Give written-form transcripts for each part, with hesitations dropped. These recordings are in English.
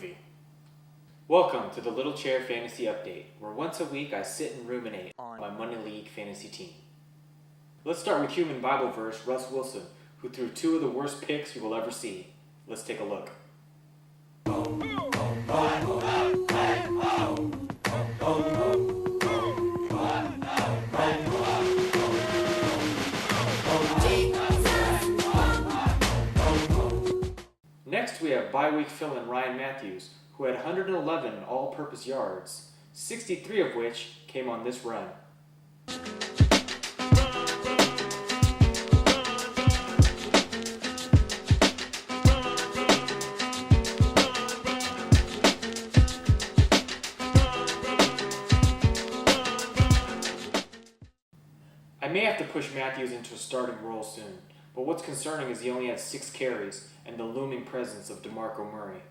goofy. Welcome to the Little Chair Fantasy Update, where once a week I sit and ruminate on my Money League fantasy team. Let's start with human Bible verse Russ Wilson, who threw two of the worst picks you will ever see. Let's take a look. Next, we have bye-week fill-in Ryan Matthews, who had 111 all-purpose yards, 63 of which came on this run. I may have to push Matthews into a starting role soon, but what's concerning is he only had 6 carries and the looming presence of DeMarco Murray.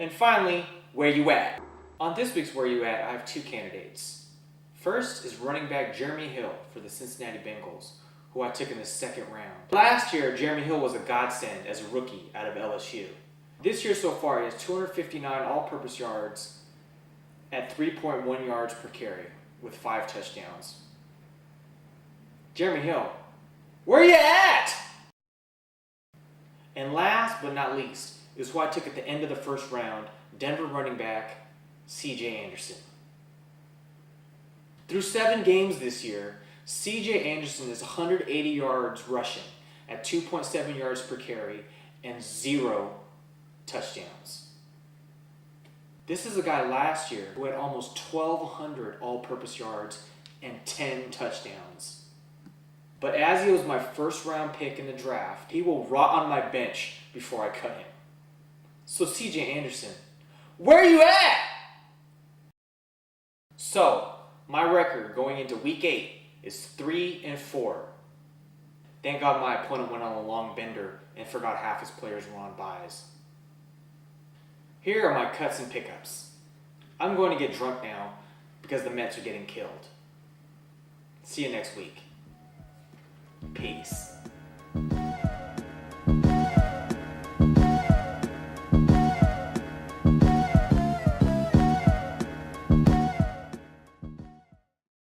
And finally, where you at? On this week's Where You At, I have 2 candidates. First is running back Jeremy Hill for the Cincinnati Bengals, who I took in the 2nd round. Last year, Jeremy Hill was a godsend as a rookie out of LSU. This year so far, he has 259 all-purpose yards at 3.1 yards per carry with 5 touchdowns. Jeremy Hill, where you at? And last but not least is who I took at the end of the 1st round, Denver running back C.J. Anderson. Through 7 games this year, C.J. Anderson is 180 yards rushing at 2.7 yards per carry and 0 touchdowns. This is a guy last year who had almost 1,200 all-purpose yards and 10 touchdowns. But as he was my 1st round pick in the draft, he will rot on my bench before I cut him. So C.J. Anderson, where you at? So, my record going into week 8 is 3-4. Thank God my opponent went on a long bender and forgot half his players were on buys. Here are my cuts and pickups. I'm going to get drunk now because the Mets are getting killed. See you next week. Peace.